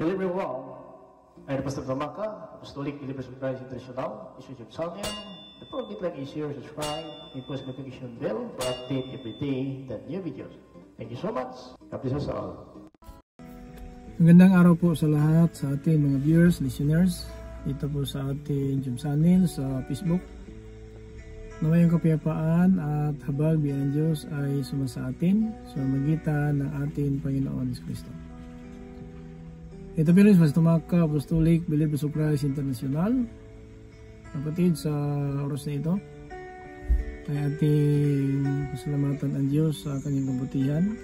Hello everyone, I'm Pastor Tamaka, Apostolic Believers of Christ International, this is your channel. The program like is share, subscribe, and post notification bell for update every day the new videos. Thank you so much. God bless us all. Magandang araw po sa lahat sa ating mga viewers, listeners dito po sa ating YouTube channel sa Facebook. Naway ang kapayapaan at habag biyan ng Diyos ay sumasa atin sa magitan ng ating Panginoon Kristo. Ito po rin sa Tamaka, Apostolic Believers of Christ International. Kapatid, sa oras na ito ay ating pasalamatan ang Diyos sa kanyang kabutihan.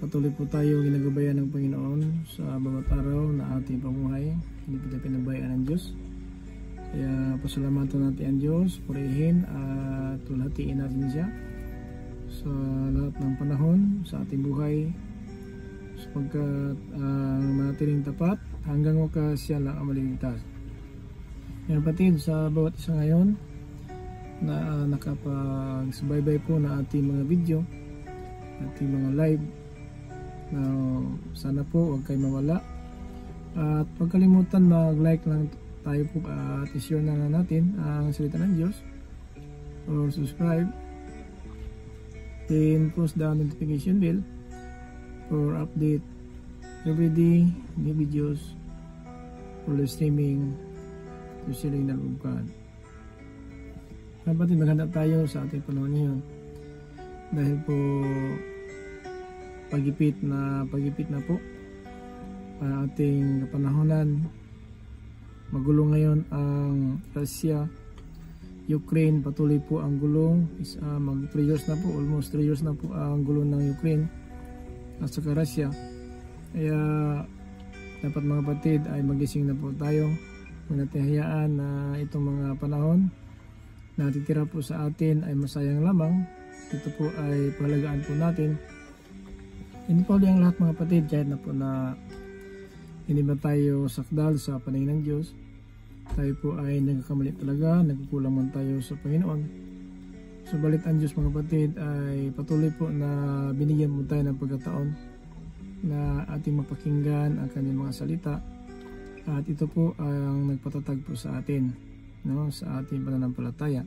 Patuloy po tayo ginagabayan ng Panginoon sa bawat araw na ating pamuhay. Hindi po tayo pinabayaan ng Diyos. Kaya pasalamatan natin ang Diyos, purihin at tulhatiin natin siya sa lahat ng panahon sa ating buhay, sapagkat manatiling tapat hanggang wakas siya lang ang maliligtas. Yan kapatid, sa bawat isa ngayon na nakapagsubaybay po na ating mga video, ating mga live, na sana po huwag kayo mawala at huwag kalimutan mag-like lang tayo po at i-share na natin ang salita ng Diyos, or subscribe, then post the notification bell for update everyday new videos for live streaming to sharing na lubukan. Kapatid, maganda tayo sa ating panahon ngayon dahil po pagipit na po ang ating kapanahonan. Magulo ngayon ang Russia, Ukraine, patuloy po ang gulong. Mag 3 years na po, almost 3 years na po ang gulong ng Ukraine at saka Russia. Kaya dapat mga kapatid ay magising na po tayo. Huwag natin hayaan na itong mga panahon na titira po sa atin ay masayang lamang. Ito po ay pahalagaan po natin. Hindi po ang lahat mga kapatid, kahit na po na hindi ba tayo sakdal sa paningin ng Diyos, tayo po ay nagkakamali talaga, nagkukulang man tayo sa Panginoon. Subalit ang Diyos mga kapatid ay patuloy po na binigyan po tayo ng pagkataon na ating mapakinggan ang kanyang mga salita, at ito po ang nagpatatag po sa atin, no, sa ating pananampalataya.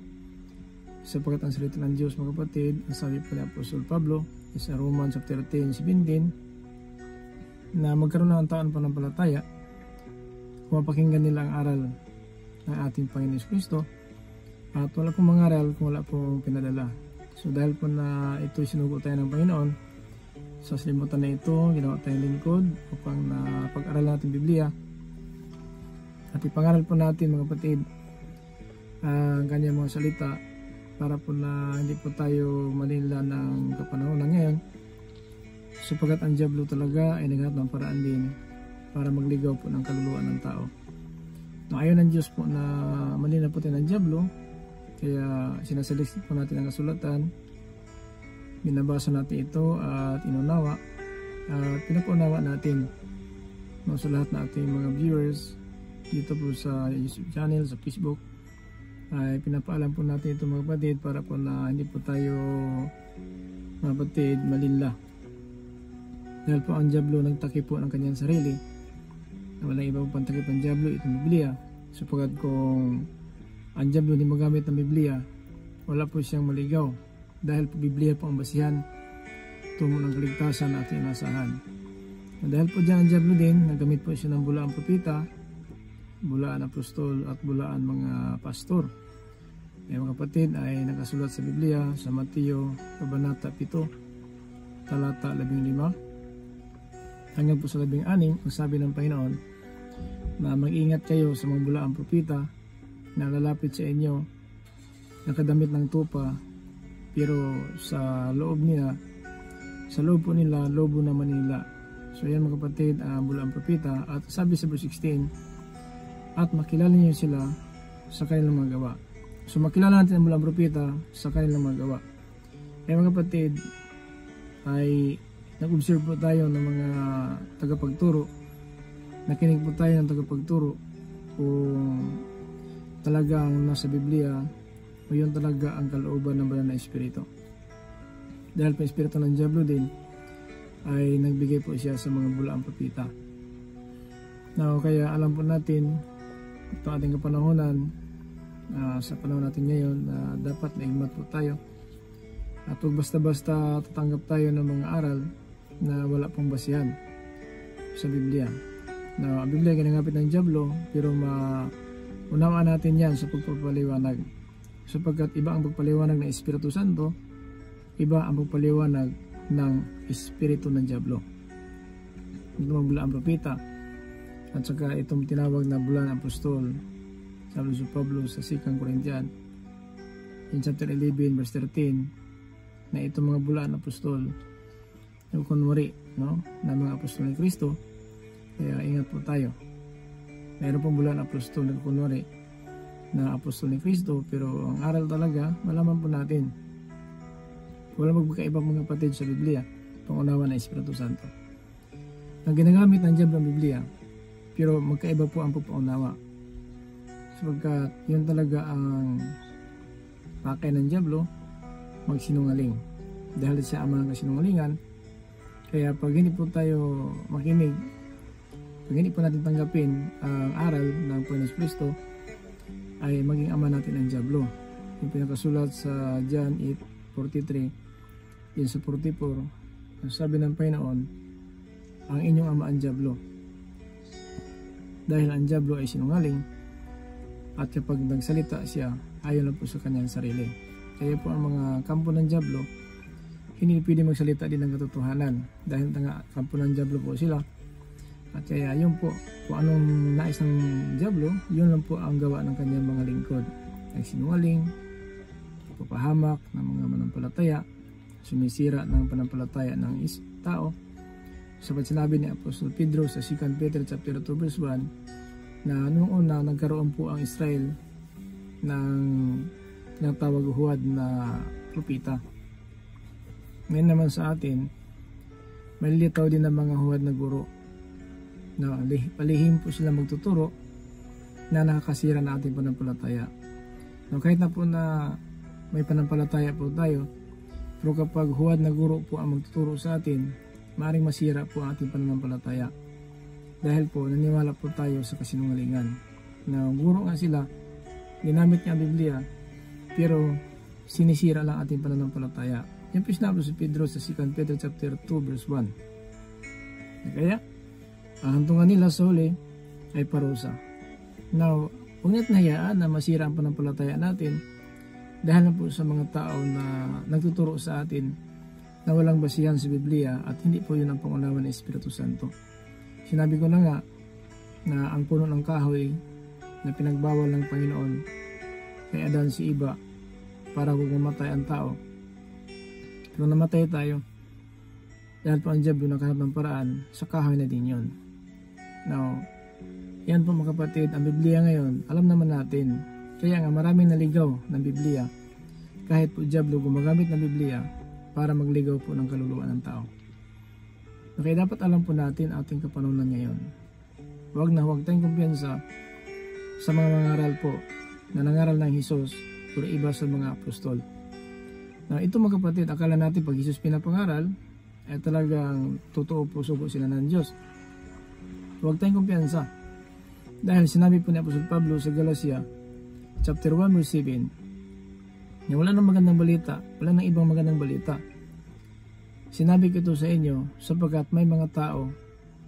Sapagkat ang salita ng Diyos mga kapatid, ang sabi po ni Apostol Pablo sa Romans chapter 10:17, na magkaroon ng taon pananampalataya kung mapakinggan nila ang aral ng ating Panginoon Kristo, at wala pong mangaral kung wala pong pinadala. So dahil po na ito sinugo tayo ng Panginoon, sa salimutan na ito ginawa tayong lingkod upang na pag-aral natin Biblia at ipangaral po natin mga kapatid ang kanyang mga salita, para po na hindi po tayo manila ng kapanahonan ngayon, sapagkat ang diablo talaga ay naghahanap ng paraan din para magligaw po ng kaluluwa ng tao. No, ayaw ng Diyos po na manila po tayo ng diablo, kaya sinasaliksik po natin ang kasulatan, binabasa natin ito at inunawa at pinapaunawa natin, no, sa lahat na ating mga viewers dito po sa YouTube channel, sa Facebook, ay pinapaalam po natin ito mga kapatid, para po na hindi po tayo mga kapatid malinla. Dahil po ang diablo nagtakip po ng kanyang sarili, na walang iba pang takip ng diablo, itong Biblia. Sapagkat kung ang diablo hindi magamit ng Biblia, wala po siyang maligaw, dahil po Biblia po ang basihan tungo ng kaligtasan na ating inasahan. Dahil po dyan ang diablo din, nagamit po siya ng bulaan propeta, bulaan apostol at bulaan mga pastor. Mga kapatid, ay nakasulat sa Biblia sa Mateo Kabanata 7 talata 15 hanggang po sa 16, ang sabi ng Panginoon na mag-ingat kayo sa mga bulaang propeta na lalapit sa inyo nakadamit ng tupa, pero sa loob po nila lobo na Manila. So yan mga kapatid, ang bulaang propeta. At sabi sa verse 16, at makilala niyo sila sa kanilang mga gawa. So makilala natin ang bulaang propeta sa kanilang mga gawa. Kaya mga kapatid, ay nag-observe po tayo ng mga tagapagturo, nakinig po tayo ng tagapagturo kung talagang nasa Biblia o yun talaga ang kalooban ng banal na Espiritu. Dahil pa Espiritu ng diablo din, ay nagbigay po siya sa mga bulaang propeta. Now, kaya alam po natin ito ating kapanahonan, sa panahon natin ngayon na dapat naimat po tayo at huwag basta-basta tatanggap tayo ng mga aral na wala pong basihan sa Biblia. Now, ang Biblia ginagapit ng dyablo, pero maunawaan natin yan sa pagpapaliwanag, sapagkat iba ang pagpaliwanag ng Espiritu Santo, iba ang pagpaliwanag ng Espiritu ng dyablo. Ito magbula ang propeta at saka itong tinawag na bulan apostol, sabi si Pablo sa 2 Corinthians in chapter 11 verse 13, na itong mga bulan apostol yung kunwari, no, na mga apostol ni Kristo. Kaya ingat po tayo. Mayroon pong bulan apostol na kunwari na apostol ni Kristo, pero ang aral talaga malaman po natin. Wala magkaiba mga kapatid sa Biblia, pangunawa ng Espiritu Santo. Ang ginagamit ng dyablo ang Biblia, pero magkaiba po ang pagpaunawa. Sapagkat yun talaga ang pakay ng dyablo, magsinungaling. Dahil siya ama ng kasinungalingan, kaya pag hindi po tayo makinig, pag hindi po natin tanggapin ang aral ng Panginoon Kristo, ay maging ama natin ang dyablo. Yung pinakasulat sa John 8:43, yun sa 44, sabi ng Panginoon, ang inyong ama ang dyablo. Dahil ang dyablo ay sinungaling, at kapag nagsalita siya, ayon lang po sa kanyang sarili. Kaya po ang mga kampo ng dyablo, hindi pwede magsalita din ng katotohanan, dahil kampo ng dyablo po sila. At kaya yun po, kung anong nais ng dyablo, yun lang po ang gawa ng kanyang mga lingkod. Ay sinungaling, papahamak ng mga manampalataya, sumisira ng panampalataya ng tao. Sapat sinabi ni Apostol Pedro sa 2 Peter chapter 2 verse 1, na noong una nagkaroon po ang Israel ng tinatawag huwad na propeta. Ngayon naman sa atin, malilitaw din ang mga huwad na guro, na palihim po sila magtuturo na nakakasira na ating panampalataya. Now, kahit na po na may panampalataya po tayo, pero kapag huwad na guro po ang magtuturo sa atin, maaaring masira po ang ating pananampalataya. Dahil po naniwala po tayo sa kasinungalingan. Na guro nga sila, ginamit niya ang Biblia, pero sinisira lang ating pananampalataya. Yan po sinabi si Pedro sa 2 Peter chapter 2 verse 1. Kaya, ang hantungan nila sa huli ay parusa. Now, huwag natin hayaan na masira ang pananampalataya natin dahil na po sa mga tao na nagtuturo sa atin na walang basihan sa Biblia, at hindi po yun ang pangunawa ng Espiritu Santo. Sinabi ko na nga na ang puno ng kahoy na pinagbawal ng Panginoon kay Adan si Eva para huwag mamatay ang tao, pero namatay tayo dahil po ang dyablo nakahanap ng paraan sa kahoy na din yun. Now, yan po mga kapatid, ang Biblia ngayon, alam naman natin, kaya nga maraming naligaw ng Biblia kahit po dyablo gumagamit ng Biblia para magligaw po ng kaluluwa ng tao. Kaya dapat alam po natin ating kapanahunan ngayon. Huwag tayong kumpiyansa sa mga mangaral po na nangaral ng Hesus, pero iba sa mga apostol. Now, ito mga kapatid, akala natin pag Hesus pinapangaral, ay talagang totoo po sugo sila ng Diyos. Huwag tayong kumpiyansa. Dahil sinabi po ni Apostol Pablo sa Galatia, chapter 1 verse 7, na wala nang magandang balita, wala nang ibang magandang balita. Sinabi ko ito sa inyo sapagkat may mga tao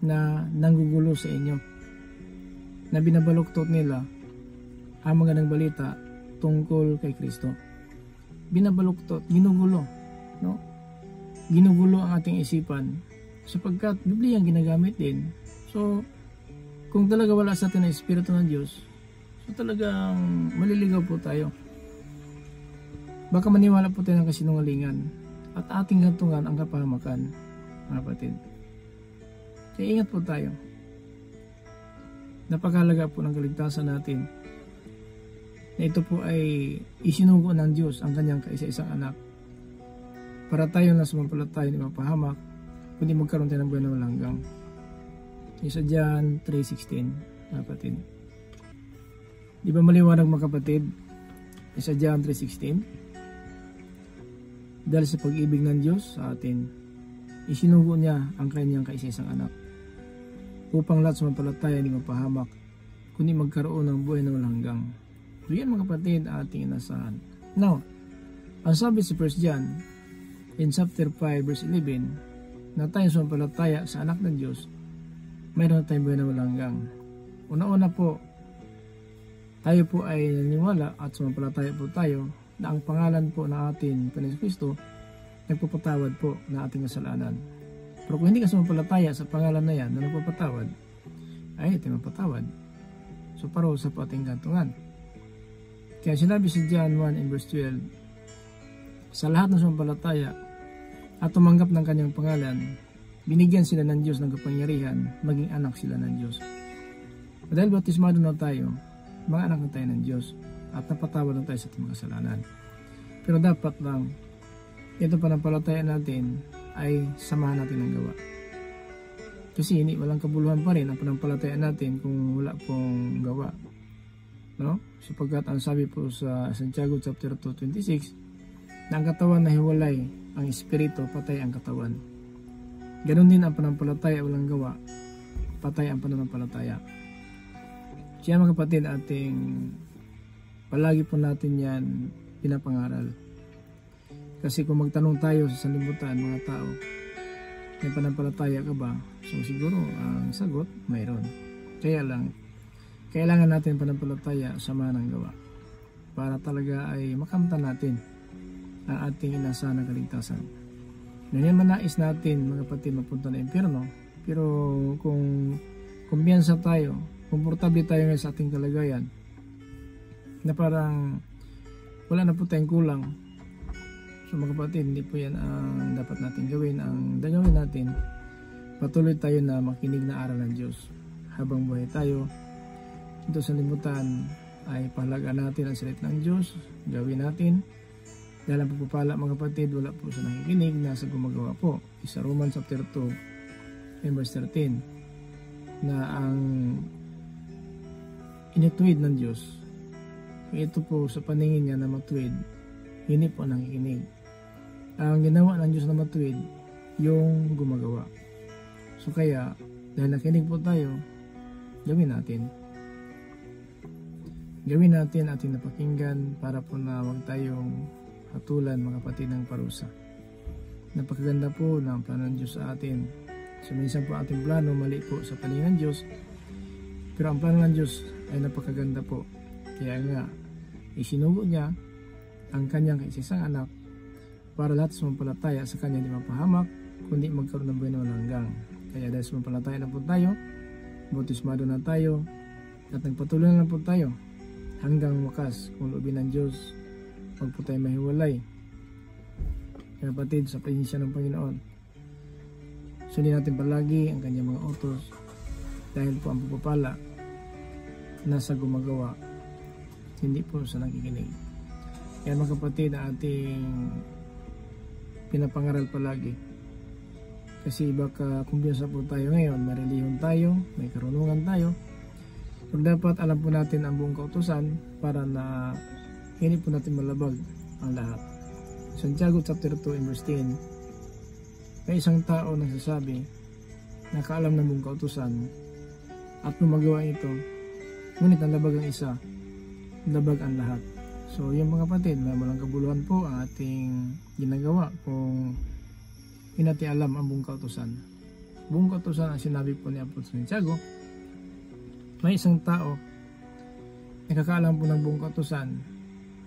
na nanggugulo sa inyo, na binabaluktot nila ang magandang balita tungkol kay Kristo. Binabaluktot, ginugulo, no? Ginugulo ang ating isipan sapagkat Biblia ang ginagamit din. So, kung talaga wala sa atin ang Espiritu ng Diyos, so talagang maliligaw po tayo. Baka maniwala po tayo ng kasinungalingan at ating gantungan ang kapahamakan, mga kapatid. Kaya ingat po tayo. Napakahalaga po ng kaligtasan natin na ito po ay isinugo ng Diyos ang kanyang kaisa-isang anak para tayo na sumampalataya ng mapahamak, kundi magkaroon tayo ng buhay na walang hanggan. Isa John 3:16, mga kapatid. Di ba maliwanag mga kapatid? Isa John 3:16. Dahil sa pag-ibig ng Diyos sa atin, isinugo niya ang kanyang kaisa-isang anak. upang lahat sumampalataya hindi mapahamak, kundi magkaroon ng buhay na walang hanggang. So yan mga kapatid, ating inasahan. Now, ang sabi sa 1 John in chapter 5 verse 11, na tayo sumampalataya sa anak ng Diyos, mayroon na tayong buhay na walang hanggang. Una-una po, tayo po ay naniniwala at sumampalataya po tayo na ang pangalan po ng ating Panginoon Kristo nagpapatawad po na ating kasalanan. Pero kung hindi ka sumampalataya sa pangalan na yan na nagpapatawad, ay ito mapatawad. So parusa po ating gantungan. Kaya sinabi sa John 1 in verse 12, sa lahat ng sumampalataya at tumanggap ng kanyang pangalan, binigyan sila ng Diyos ng kapangyarihan, maging anak sila ng Diyos. Dahil bautismado na tayo, mga anak na tayo ng Diyos at napatawad na tayo sa ating mga kasalanan. Pero dapat lang, ito panampalataya natin ay samahan natin ng gawa. Kasi walang kabuluhan pa rin ang panampalataya natin kung wala pong gawa. No? Sapagkat ang sabi po sa Santiago chapter 2:26, na ang katawan na hiwalay, ang espiritu patay ang katawan. Ganon din ang panampalataya walang gawa, patay ang pananampalataya. Kaya mga kapatid, ating palagi po natin yan pinapangaral. Kasi kung magtanong tayo sa sanlibutan, mga tao, may panampalataya ka ba? So siguro ang sagot, mayroon. Kaya lang, kailangan natin panampalataya samahan ng gawa para talaga ay makamtan natin ang ating inasahan na kaligtasan. Ganyan manais natin mga kapatid mapunta na impyerno, pero kung kumpiyansa tayo, komportable tayo ngayon sa ating kalagayan, na parang wala na po tayong kulang. So mga kapatid, hindi po yan ang dapat natin gawin. Ang gagawin natin, patuloy tayo na makinig na aral ng Diyos. Habang buhay tayo, ito sa limutan ay pahalagaan natin ang salita ng Diyos, gawin natin. Dahil ang pagpapala mga kapatid, wala po sa nakikinig na sa gumagawa po. Isa Romans chapter 2 verse 13, na ang inituwid ng Diyos, ito po sa paningin niya na matuwid, hindi po nakikinig. Ang ginawa ng Diyos na matuwid, yung gumagawa. So kaya, dahil nakinig po tayo, gawin natin. Gawin natin ating napakinggan para po na huwag tayong hatulan mga kapatid ng parusa. Napakaganda po ng plano ng Diyos sa atin. So minsan po ating plano mali po sa paningin ng Diyos, pero ang plano ng Diyos ay napakaganda po. Kaya nga, isinugo niya ang kanyang kaisang anak para lahat sumampalataya sa kanya hindi mapahamak, kundi magkaroon ng buhay na walang hanggang. Kaya dahil sumampalataya na po tayo, bautismado na tayo, at nagpatuloy na po tayo hanggang wakas kung loobin ng Diyos, huwag po tayo mahiwalay. Kaya kapatid, sa presensya ng Panginoon, sundin natin palagi ang kanyang mga utos, dahil po ang pagpapala nasa gumagawa, hindi po sa nakikinig. Kaya mga kapatid, ating pinapangaral palagi. Kasi baka kumpiyansa po tayo ngayon, may relihiyon tayo, may karunungan tayo. So dapat alam po natin ang buong kautusan para na hindi po natin malabag ang lahat. Santiago chapter 2 verse 10, may isang tao nagsasabi, nakaalam ng buong kautusan at lumagawa ito, ngunit ang labag ang isa, labag ang lahat. So yung mga kapatid, may walang kabuluhan po ang ating ginagawa kung hindi natin alam ang buong kautusan. Buong kautusan ang sinabi po ni Apostol Santiago, may isang tao nakakaalam po ng buong kautusan,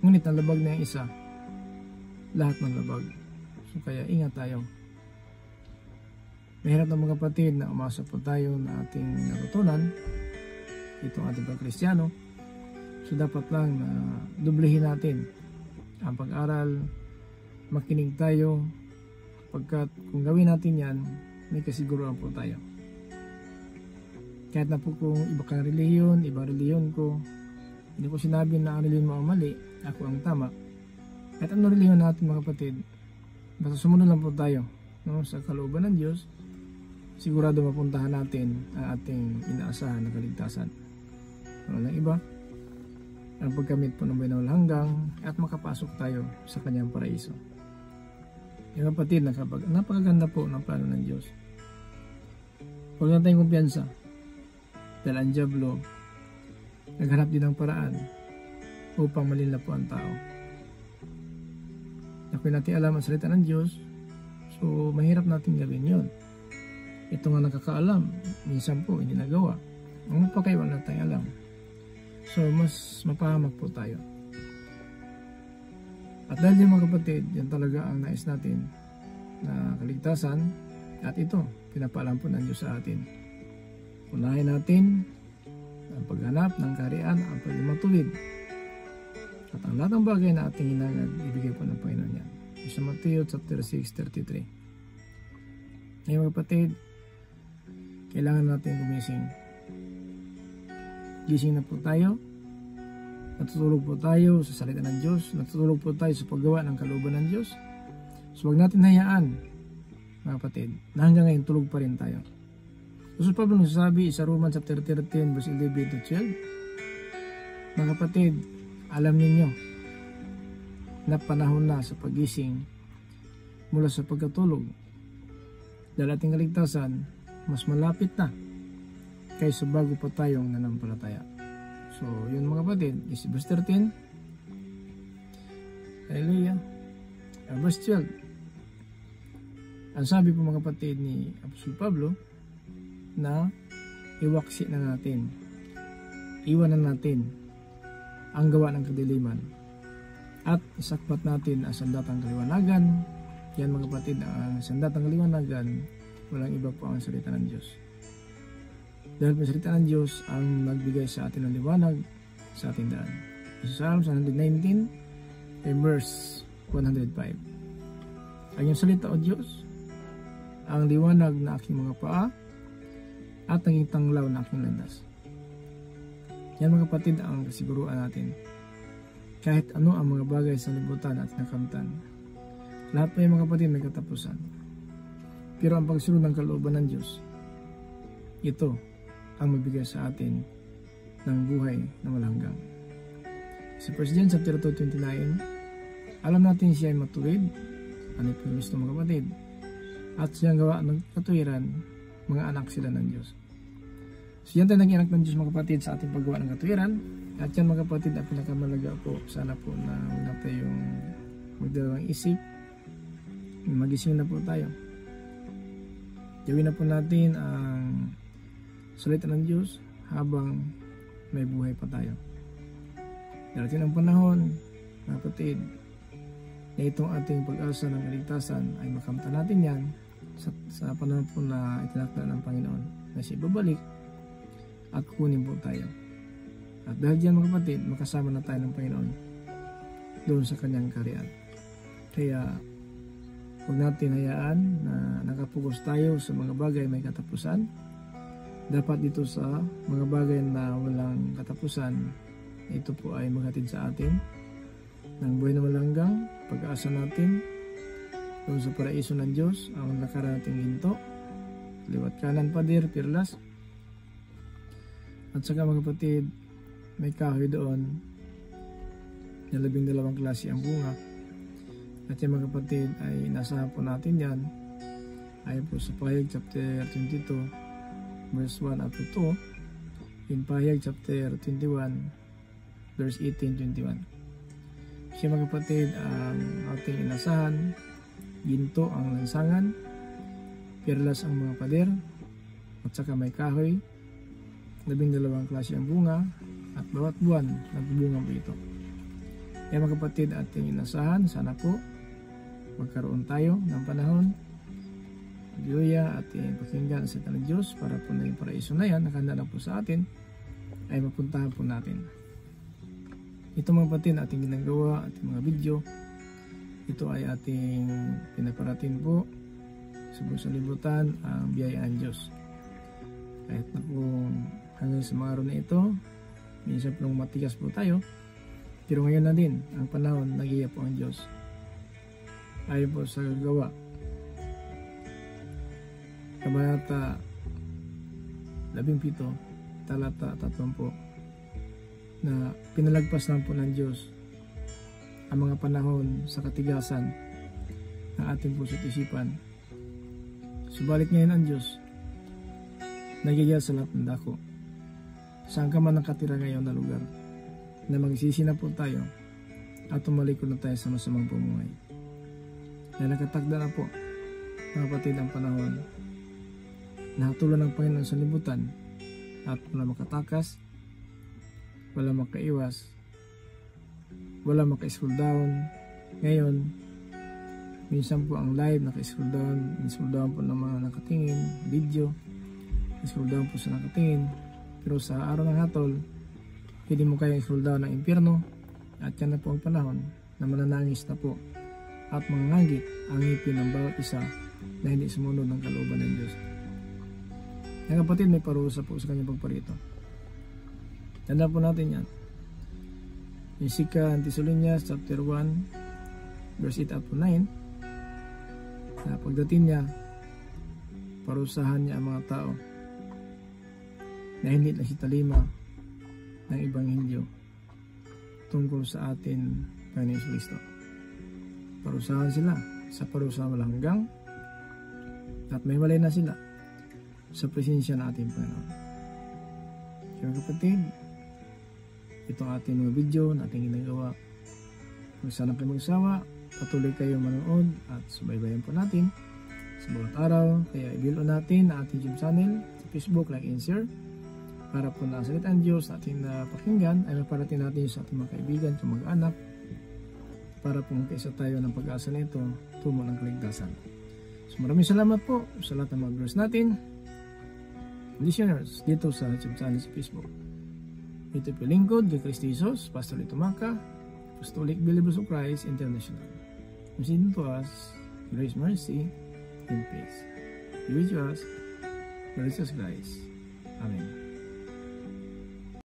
ngunit ang labag na yung isa, lahat ng labag. So kaya ingat tayo. Mahirap ng mga kapatid na umasa po tayo na ating natutunan itong ating pagkristyano. So dapat lang na dublehin natin ang pag-aral, makinig tayo, pagkat kung gawin natin yan, may kasiguruhan po tayo. Kahit na po kung iba kang relihiyon, ibang relihiyon ko, hindi ko sinabi na ang relihiyon mo ang mali, ako ang tama. Kahit ano relihiyon natin mga kapatid, basta sumunod lang po tayo, no, sa kalooban ng Diyos, sigurado mapuntahan natin ang ating inaasahan na kaligtasan. Walang iba, ang pagkamit po ng buhay na walang hanggang at makapasok tayo sa kanyang paraiso. Yung kapatid, napakaganda po ng plano ng Diyos. Huwag na tayong kumpiyansa dahil ang dyablo naghanap din ng paraan upang malinla po ang tao. Kung natin alam ang salita ng Diyos, so mahirap natin gawin yun. Ito nga nakakaalam, minsan po hindi nagawa. Ang pa kayo wala tayong alam. So mas mapahamak po tayo. At dahil yung mga kapatid, yan talaga ang nais natin na kaligtasan. At ito, pinapaalam po ng Diyos sa atin. Unahin natin ang paghanap ng kaharian, ang pagmatuwid. At ang lahat ng bagay na ating hinangad, ibigay po ng Panginoon yan. Sa Mateo chapter 6:33. Ngayon mga kapatid, kailangan natin gumising. Gising na po tayo. Natutulog po tayo sa salita ng Diyos. Natutulog po tayo sa paggawa ng kalooban ng Diyos. So huwag natin hayaan, mga kapatid, na hanggang ngayon tulog pa rin tayo. Gusto pa ba nagsasabi sa Romans chapter 13 verse 11-12? Mga kapatid, alam ninyo na panahon na sa pagising mula sa pagkatulog. Dahil ating kaligtasan, mas malapit na kaysa bago pa tayong nanampalataya. So, yun mga kapatid, is verse 13. Hallelujah. Verse 12. Ang sabi po mga kapatid ni Apostol Pablo na iwaksi na natin, iwanan natin ang gawa ng kadiliman at isakpat natin ang sandatang kaliwanagan. Yan mga kapatid, ang sandatang kaliwanagan, walang iba po ang salita ng Diyos. Dahil ang salita ng Diyos ang nagbigay sa atin ng liwanag sa ating daan. Sa Psalms 119 verse 105. Ang iyong salita o Diyos, ang liwanag na aking mga paa at naging tanglaw na aking landas. Yan mga kapatid ang kasiguruan natin. Kahit ano ang mga bagay sa libutan at nakamtan, lahat po yung mga kapatid may katapusan. Pero ang pagsunod ng kalooban ng Diyos, ito ang magbigay sa atin ng buhay na walang hanggan. Sa 1 John chapter 2:29, alam natin siya ay matuwid, ano po gusto mga kapatid, at siyang gawa ng katuwiran, mga anak sila ng Diyos. So yan tayo naging anak ng Diyos mga kapatid sa ating paggawa ng katuwiran. At yan mga kapatid ang pinakamalaga po. Sana po na wala tayong magdalawang isip. Magising na po tayo. Gawin na po natin ang salita ng Diyos habang may buhay pa tayo. Darating ang panahon mga kapatid na itong ating pag-asa ng kaligtasan ay makamtan natin yan sa panahon po na itinakda ng Panginoon na siya babalik at kunin po tayo. At dahil dyan mga kapatid, makasama na tayo ng Panginoon doon sa kanyang kaharian. Kaya huwag natin hayaan na nakapokus tayo sa mga bagay may katapusan. Dapat dito sa mga bagay na walang katapusan, ito po ay maghatid sa atin ng buhay na walang hanggan, pag-asa natin doon sa paraiso ng Diyos, ang lakaran nating ginto, liwat kanan pader, pirlas. At saka mga kapatid, may kahoy doon na 12 klase ang bunga. At yung mga kapatid ay inasahan po natin yan ayon po sa Pahayag chapter 22 verse 1 up to 2, in Pahayag chapter 21 verse 18-21. Siya mga kapatid ang ating inasahan, ginto ang lansangan, pirlas ang mga pader, at saka may kahoy, 12 klase ang bunga, at bawat buwan nagbubunga po ito. Kaya mga kapatid, ating inasahan, sana po magkaroon tayo ng panahon, haleluya, ating pakinggan sa salita ng Diyos para po na yung paraiso na yan, nakahanda na po sa atin, ay mapuntahan po natin. Ito mga kapatid, ating ginagawa, ating mga video, ito ay ating pinaparating po sa buong sanlibutan ang biyaya ng Diyos. Kahit na po hanggang sa mga araw na ito, minsan po matigas po tayo, pero ngayon na din ang panahon, nag-iya po ang Diyos. Ayon po sa gawa, kabanata 17, talata 30, na pinalagpas lang po ng Diyos ang mga panahon sa katigasan ng ating puso't isipan. Subalit ngayon ang Diyos nagigil sa lahat ng dako. saan ka man nakatira ngayon na lugar, na magsisi na po tayo at tumalikod na tayo sa masamang pamumuhay. Na nakatakda na po, mga kapatid, ang panahon na hatulan ng Panginoon sa libutan at wala makatakas, wala makaiwas, wala maka-scroll down. Ngayon, minsan po ang live naka-scroll down po ng mga nakatingin, video, scroll down po sa nakatingin. Pero sa araw ng hatol, hindi mo kayang scroll down ng impyerno, at yan na po ang panahon na mananangis na po at mangangit ang ngipin ng bawat isa na hindi sumunod ng kalooban ng Diyos. Mga kapatid, may parusa po sa kanyang pagparito. Tanda po natin yan. Yung 2 Thessalonians chapter 1 verse 8 up to 9, na pagdating niya, parusahan niya ang mga tao na hindi na talima ng Ebanghelyo tungkol sa atin, Panginoon Kristo. Parusahan sila sa parusa walang hanggang, at may malay na sila sa presensya ng ating Panginoon. Kaya kapatid, itong ating mga video na ating ginagawa. Kung saan kayo magsawa, patuloy kayo manood at subaybayan po natin sa bawat araw. Kaya i-below natin ang ating YouTube channel sa Facebook, like and share, para po na salita ang Diyos na ating napakinggan ay maparating natin sa ating mga kaibigan, sa mag-anak, para po magkaisa tayo ng pag-asa nito tungo ng kaligtasan. So maraming salamat po sa lahat ng mga viewers natin, listeners dito sa YouTube channel sa Facebook. Ito po lingkod kay Kristo Jesus, Pastor Lito Maca, Apostolic Believers of Christ International. Proceeding to us, grace, mercy, and peace. Be with us, Jesus Christ. Amen.